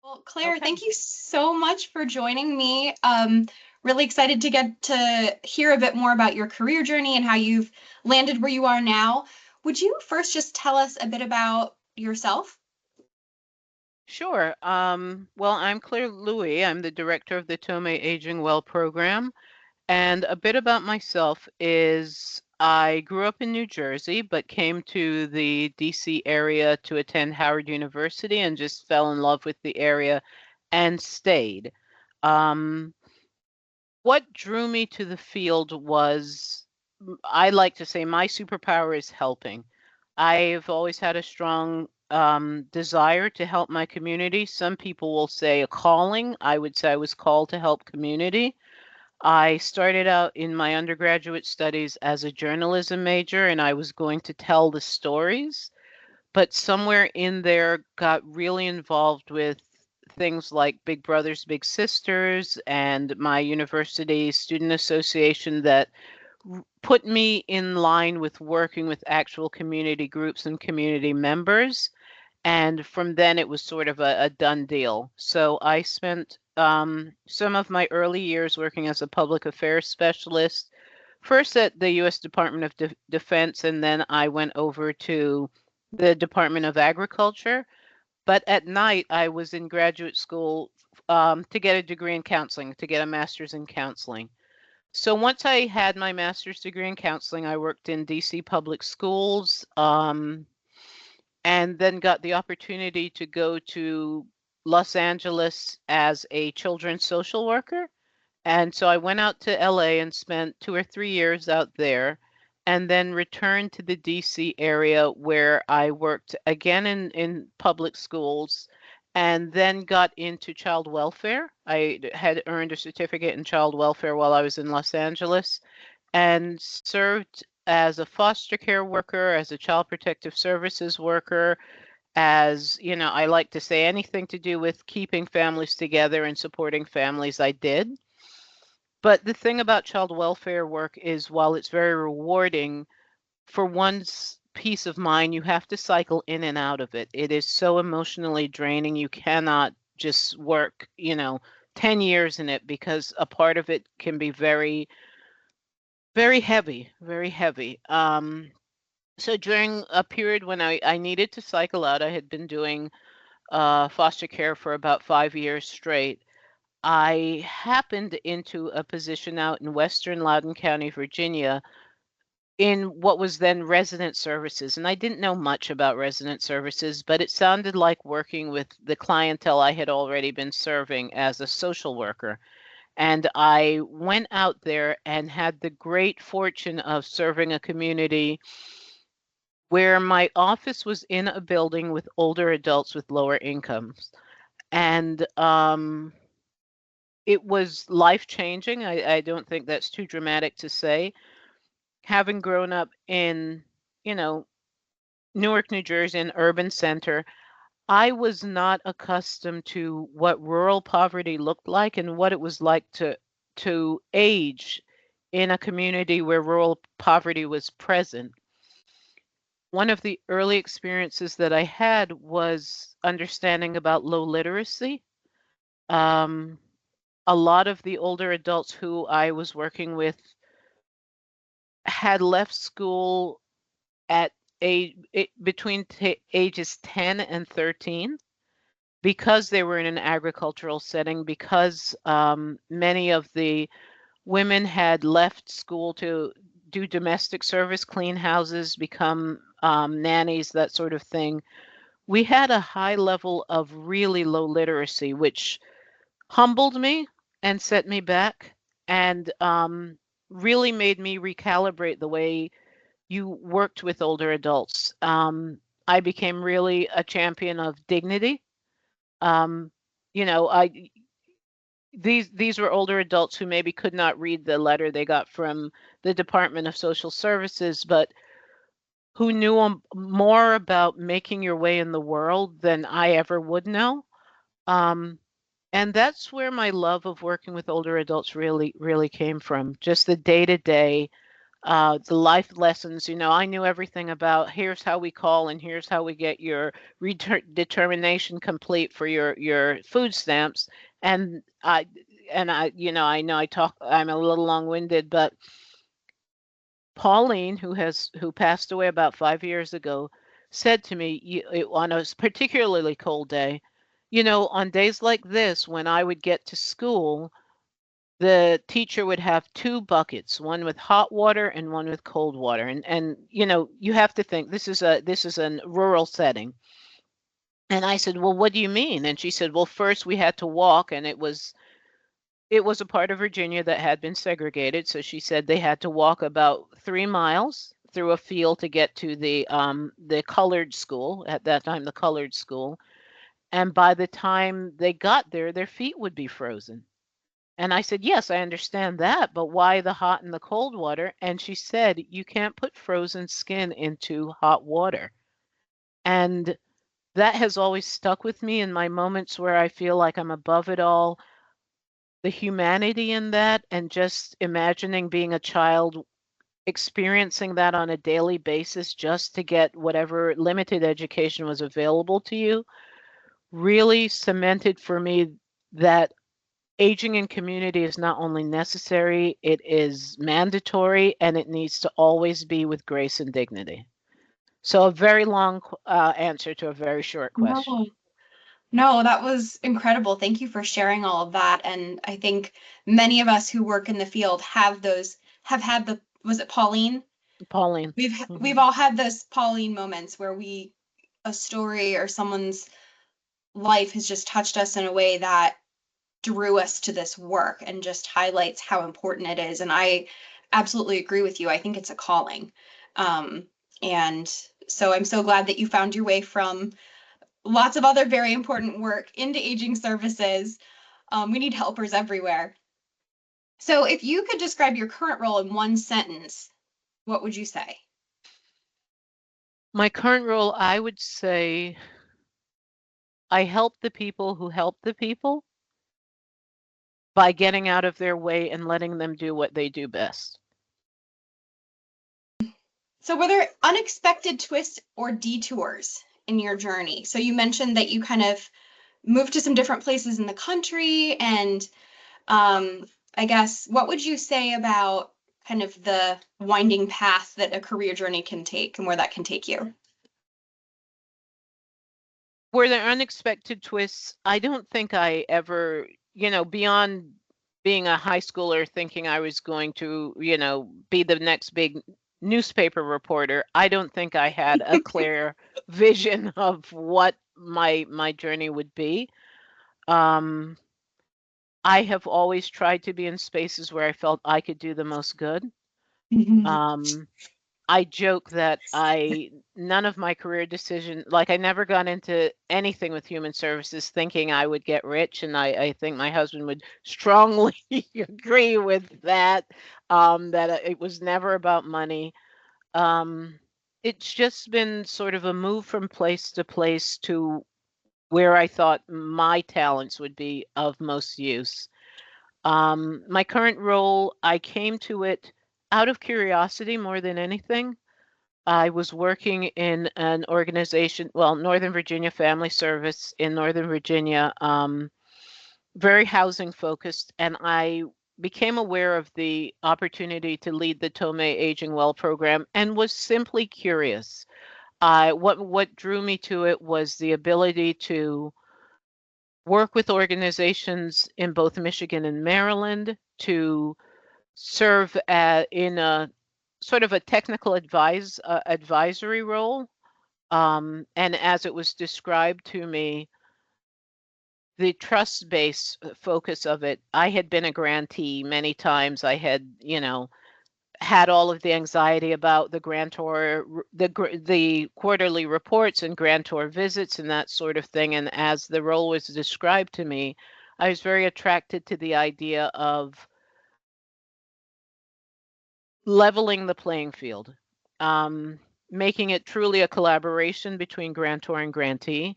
Well, Claire, Okay. thank you so much for joining me. Really excited to get to hear a bit more about your career journey and how you've landed where you are now. Would you first just tell us a bit about yourself? Sure. Well, I'm Claire Louie. I'm the director of the Thome Aging Well Program. And a bit about myself is I grew up in New Jersey, but came to the DC area to attend Howard University and just fell in love with the area and stayed. Um, what drew me to the field was, I like to say, my superpower is helping. I've always had a strong desire to help my community. Some people will say a calling. I would say I was called to help community. I started out in my undergraduate studies as a journalism major, and I was going to tell the stories, but somewhere in there got really involved with things like Big Brothers, Big Sisters, and my university student association that put me in line with working with actual community groups and community members. And from then it was sort of a done deal. So I spent some of my early years working as a public affairs specialist, first at the U.S. Department of Defense, and then I went over to the Department of Agriculture. But at night, I was in graduate school to get a degree in counseling, to get a master's in counseling. So once I had my master's degree in counseling, I worked in DC public schools, and then got the opportunity to go to Los Angeles as a children's social worker. And so I went out to LA and spent 2 or 3 years out there, and then returned to the DC area where I worked again in public schools, and then got into child welfare. I had earned a certificate in child welfare while I was in Los Angeles and served as a foster care worker, as a child protective services worker, as, I like to say anything to do with keeping families together and supporting families, I did. But the thing about child welfare work is while it's very rewarding, for one's peace of mind, you have to cycle in and out of it. It is so emotionally draining. You cannot just work, 10 years in it because a part of it can be very, very heavy, very heavy. So during a period when I needed to cycle out, I had been doing foster care for about 5 years straight. I happened into a position out in Western Loudoun County, Virginia, in what was then resident services. And I didn't know much about resident services, but it sounded like working with the clientele I had already been serving as a social worker. And I went out there and had the great fortune of serving a community where my office was in a building with older adults with lower incomes. And it was life changing. I don't think that's too dramatic to say. Having grown up in, you know, Newark, New Jersey, an urban center, I was not accustomed to what rural poverty looked like and what it was like to age in a community where rural poverty was present. One of the early experiences that I had was understanding about low literacy. Um, a lot of the older adults who I was working with had left school at between ages 10 and 13 because they were in an agricultural setting, because many of the women had left school to do domestic service, clean houses, become nannies, that sort of thing. We had a high level of really low literacy, which humbled me and set me back, and really made me recalibrate the way you worked with older adults. I became really a champion of dignity. Um, I these were older adults who maybe could not read the letter they got from the Department of Social Services, but who knew more about making your way in the world than I ever would know. Um, and that's where my love of working with older adults really, really came from. Just the day to day. the life lessons. I knew everything about here's how we call and here's how we get your determination complete for your food stamps. And I know I'm a little long-winded, but Pauline, who passed away about 5 years ago, said to me on a particularly cold day, on days like this, when I would get to school, the teacher would have two buckets, one with hot water and one with cold water. And you have to think this is a rural setting. And I said, "Well, what do you mean?" And she said, "Well, first we had to walk, and it was a part of Virginia that had been segregated. So she said they had to walk about 3 miles through a field to get to the colored school, at that time, the colored school. And by the time they got there, their feet would be frozen." And I said, "Yes, I understand that, but why the hot and the cold water?" And she said, "You can't put frozen skin into hot water." And that has always stuck with me in my moments where I feel like I'm above it all. The humanity in that, and just imagining being a child, experiencing that on a daily basis just to get whatever limited education was available to you, really cemented for me that aging in community is not only necessary, it is mandatory, and it needs to always be with grace and dignity. So a very long answer to a very short question. No, no, that was incredible. Thank you for sharing all of that. And I think many of us who work in the field have had was it Pauline? Pauline. We've Mhm. all had those Pauline moments where a story or someone's life has just touched us in a way that drew us to this work and just highlights how important it is. And I absolutely agree with you. I think it's a calling. Um, and so I'm so glad that you found your way from lots of other very important work into aging services. We need helpers everywhere. So if you could describe your current role in one sentence, what would you say? My current role, I would say, I help the people who help the people by getting out of their way and letting them do what they do best. So were there unexpected twists or detours in your journey? So you mentioned that you kind of moved to some different places in the country and I guess what would you say about kind of the winding path that a career journey can take and where that can take you? Were there unexpected twists? I don't think I ever, beyond being a high schooler thinking I was going to, be the next big newspaper reporter, I don't think I had a clear vision of what my journey would be. Um, I have always tried to be in spaces where I felt I could do the most good. Mhm. Um, I joke that none of my career decision, like I never got into anything with human services thinking I would get rich. And I think my husband would strongly agree with that, that it was never about money. Um, it's just been sort of a move from place to place to where I thought my talents would be of most use. My current role, I came to it out of curiosity more than anything. I was working in an organization, well, Northern Virginia Family Service in Northern Virginia, very housing focused, and I became aware of the opportunity to lead the Thome Aging Well Program and was simply curious. What drew me to it was the ability to work with organizations in both Michigan and Maryland to serve in a sort of a technical advisory role. And as it was described to me, the trust-based focus of it, I had been a grantee many times. I had, had all of the anxiety about the grantor, the quarterly reports and grantor visits and that sort of thing. And as the role was described to me, I was very attracted to the idea of leveling the playing field, um, making it truly a collaboration between grantor and grantee,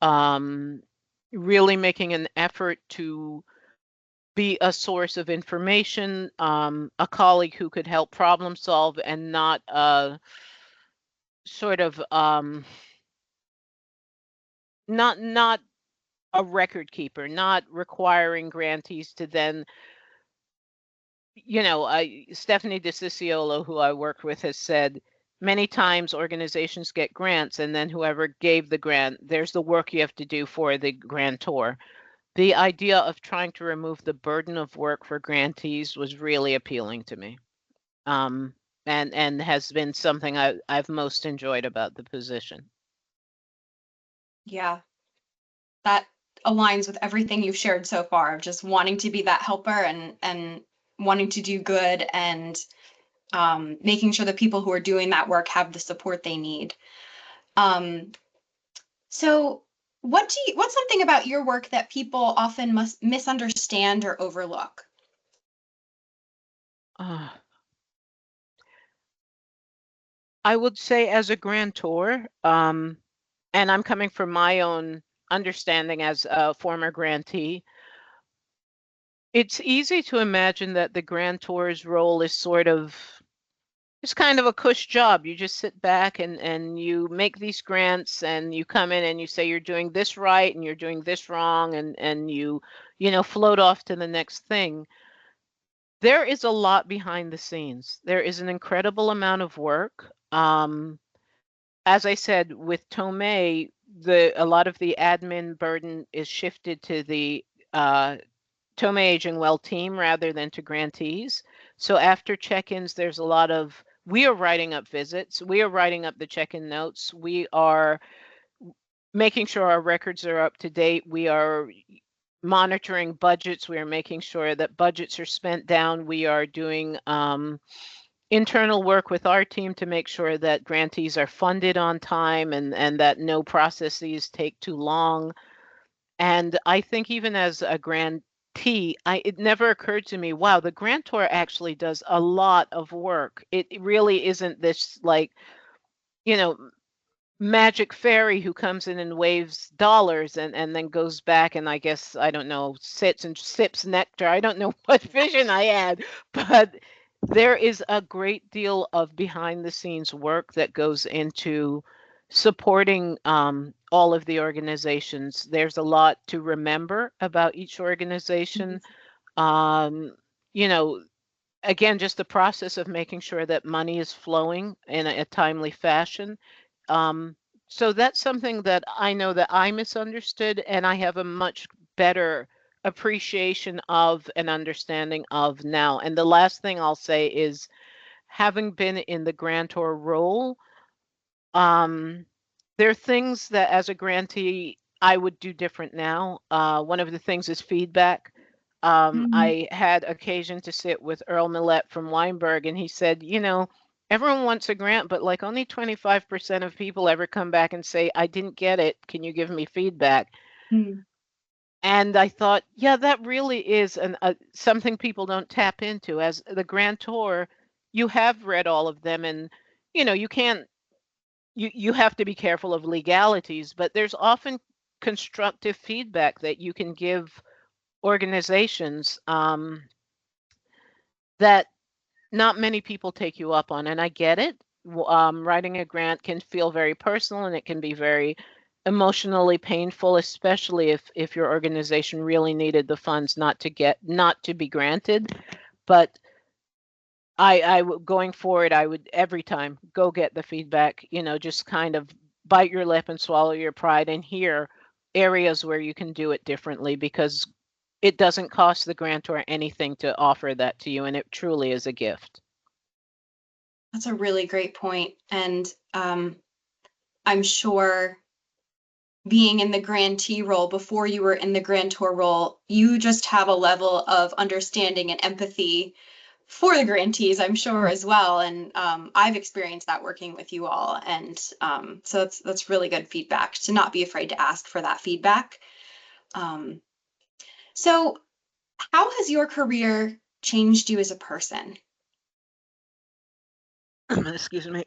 um, really making an effort to be a source of information, a colleague who could help problem solve, and not a sort of not a record keeper, not requiring grantees to then, Stephanie DeCicciolo, who I worked with, has said many times organizations get grants, and then whoever gave the grant, there's the work you have to do for the grantor. The idea of trying to remove the burden of work for grantees was really appealing to me, and has been something I've most enjoyed about the position. Yeah, that aligns with everything you've shared so far of just wanting to be that helper and wanting to do good and making sure the people who are doing that work have the support they need. Um, so what's something about your work that people often must misunderstand or overlook? Uh, I would say as a grantor, and I'm coming from my own understanding as a former grantee, it's easy to imagine that the grantor's role is sort of it's kind of a cush job. You just sit back and you make these grants, and you come in and you say you're doing this right and you're doing this wrong, and you float off to the next thing. There is a lot behind the scenes. There is an incredible amount of work. As I said, with Thome, a lot of the admin burden is shifted to the Thome Aging Well team rather than to grantees. So after check-ins, there's a lot of we are writing up visits, we are writing up the check-in notes, we are making sure our records are up to date, we are monitoring budgets, we are making sure that budgets are spent down, we are doing internal work with our team to make sure that grantees are funded on time and that no processes take too long. And I think even as a grantee, it never occurred to me, wow, the grantor actually does a lot of work. It really isn't this like, you know, magic fairy who comes in and waves dollars and then goes back and I guess, I don't know, sits and sips nectar. I don't know what vision I had, but there is a great deal of behind the scenes work that goes into supporting all of the organizations. There's a lot to remember about each organization. Um, you know, again, just the process of making sure that money is flowing in a timely fashion. Um, so that's something that I know that I misunderstood, and I have a much better appreciation of and understanding of now. And the last thing I'll say is, having been in the grantor role, um, there are things that as a grantee I would do different now. One of the things is feedback. Mhm. I had occasion to sit with Earl Millette from Weinberg, and he said, everyone wants a grant, but like only 25% of people ever come back and say, I didn't get it. Can you give me feedback? Mm. And I thought, yeah, that really is something people don't tap into. As the grantor, you have read all of them, and you can't you have to be careful of legalities, but there's often constructive feedback that you can give organizations that not many people take you up on. And I get it. Writing a grant can feel very personal, and it can be very emotionally painful, especially if your organization really needed the funds not to be granted. But going forward, I would every time go get the feedback, just kind of bite your lip and swallow your pride and hear areas where you can do it differently, because it doesn't cost the grantor anything to offer that to you, and it truly is a gift. That's a really great point. And I'm sure being in the grantee role before you were in the grantor role, you just have a level of understanding and empathy for the grantees, I'm sure, as well. And I've experienced that working with you all. And so that's really good feedback to not be afraid to ask for that feedback. Um, so how has your career changed you as a person? Excuse me.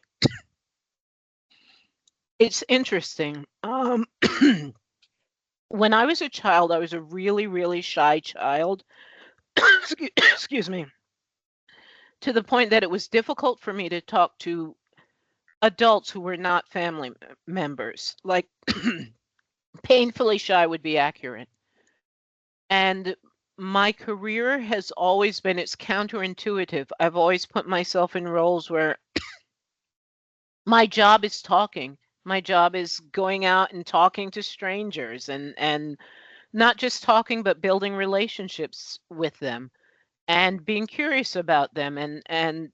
It's interesting. When I was a child, I was a really, really shy child. excuse me, to the point that it was difficult for me to talk to adults who were not family members. Like painfully shy would be accurate. And my career has always been, it's counterintuitive. I've always put myself in roles where my job is talking. My job is going out and talking to strangers and not just talking, but building relationships with them and being curious about them and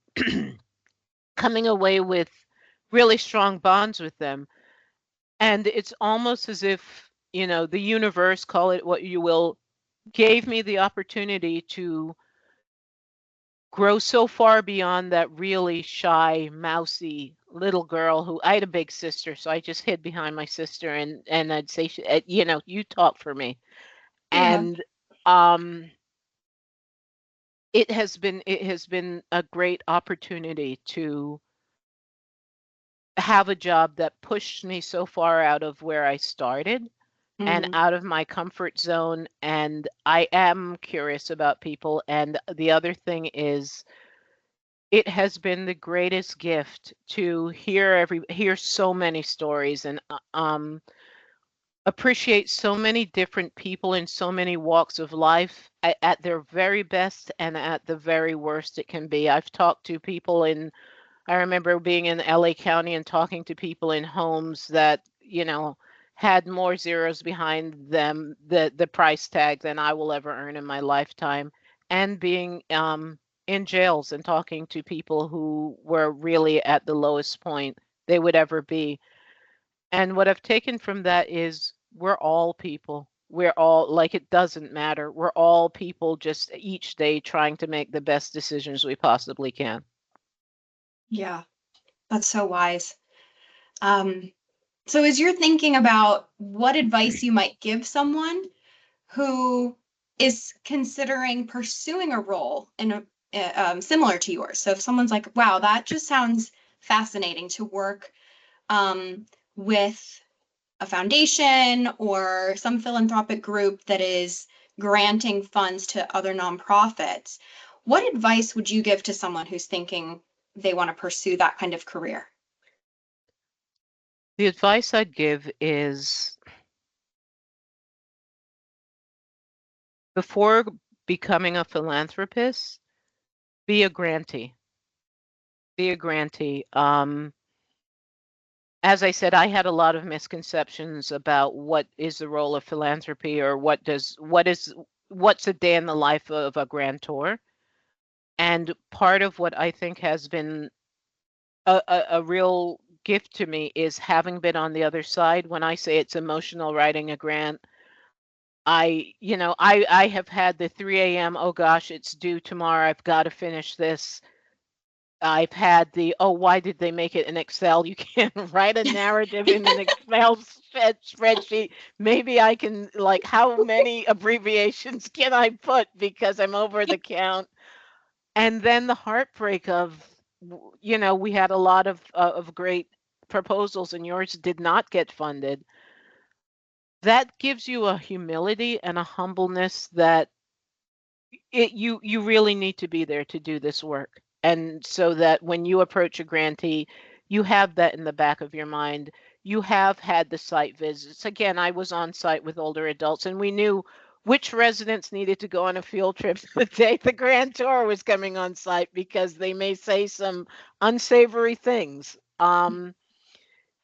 coming away with really strong bonds with them. And it's almost as if, the universe, call it what you will, gave me the opportunity to grow so far beyond that really shy, mousy little girl who I had a big sister, so I just hid behind my sister and I'd say, you talk for me. Yeah. And it has been a great opportunity to have a job that pushed me so far out of where I started and Mm, out of my comfort zone. And I am curious about people. And the other thing is, it has been the greatest gift to hear so many stories and appreciate so many different people in so many walks of life at their very best and at the very worst it can be. I've talked to people I remember being in LA County and talking to people in homes that, had more zeros behind them, the price tag, than I will ever earn in my lifetime, and being in jails and talking to people who were really at the lowest point they would ever be. And what I've taken from that is we're all people. We're all, like, it doesn't matter. We're all people just each day trying to make the best decisions we possibly can. yeah, that's so wise. Um, so as you're thinking about what advice you might give someone who is considering pursuing a role in similar to yours. So if someone's like, wow, that just sounds fascinating to work with a foundation or some philanthropic group that is granting funds to other nonprofits, what advice would you give to someone who's thinking they want to pursue that kind of career? The advice I'd give is, before becoming a philanthropist, be a grantee. Be a grantee. As I said, I had a lot of misconceptions about what is the role of philanthropy, or what's a day in the life of a grantor. And part of what I think has been a real gift to me is having been on the other side. When I say it's emotional writing a grant, I have had the 3 a.m., oh gosh, it's due tomorrow, I've got to finish this. I've had the, oh, why did they make it in Excel? You can't write a narrative in an Excel spreadsheet. Maybe I can, like, how many abbreviations can I put because I'm over the count? And then the heartbreak of, we had a lot of great proposals and yours did not get funded. That gives you a humility and a humbleness that you really need to be there to do this work. And so that when you approach a grantee, you have that in the back of your mind. You have had the site visits. Again, I was on site with older adults, and we knew which residents needed to go on a field trip the day the grantor was coming on site because they may say some unsavory things.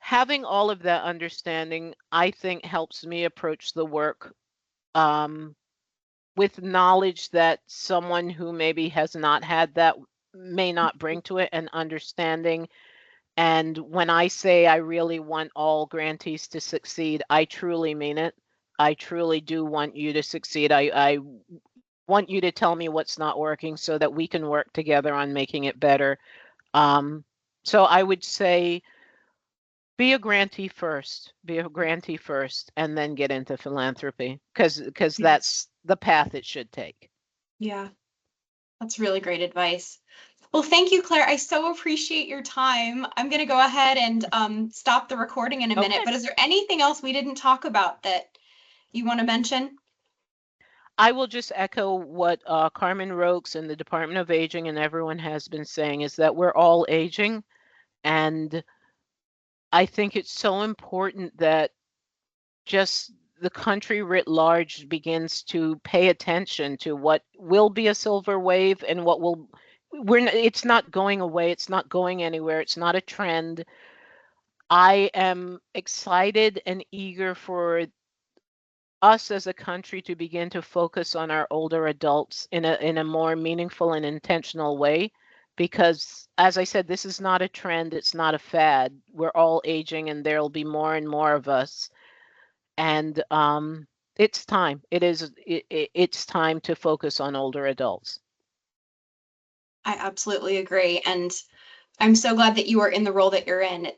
Having all of that understanding, I think, helps me approach the work um, with knowledge that someone who maybe has not had that may not bring to it, and understanding. And when I say I really want all grantees to succeed, I truly mean it. I truly do want you to succeed. I want you to tell me what's not working so that we can work together on making it better. Um, so I would say be a grantee first, and then get into philanthropy, because Yes. that's the path it should take. Yeah, that's really great advice. Well, thank you, Claire. I so appreciate your time. I'm going to go ahead and stop the recording in a minute, Okay. but is there anything else we didn't talk about that you want to mention? I will just echo what Carmen Rokes and the Department of Aging and everyone has been saying, is that we're all aging. And I think it's so important that just the country writ large begins to pay attention to what will be a silver wave and what will, it's not going away. It's not going anywhere. It's not a trend. I am excited and eager for us as a country to begin to focus on our older adults in a more meaningful and intentional way, because as I said, this is not a trend, it's not a fad. We're all aging and there'll be more and more of us. And it's time. It's time to focus on older adults. I absolutely agree. And I'm so glad that you are in the role that you're in.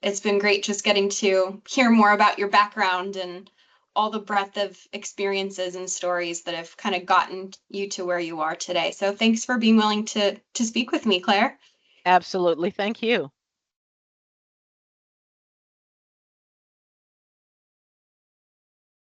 It's been great just getting to hear more about your background and all the breadth of experiences and stories that have kind of gotten you to where you are today. So thanks for being willing to speak with me, Claire. Absolutely. Thank you.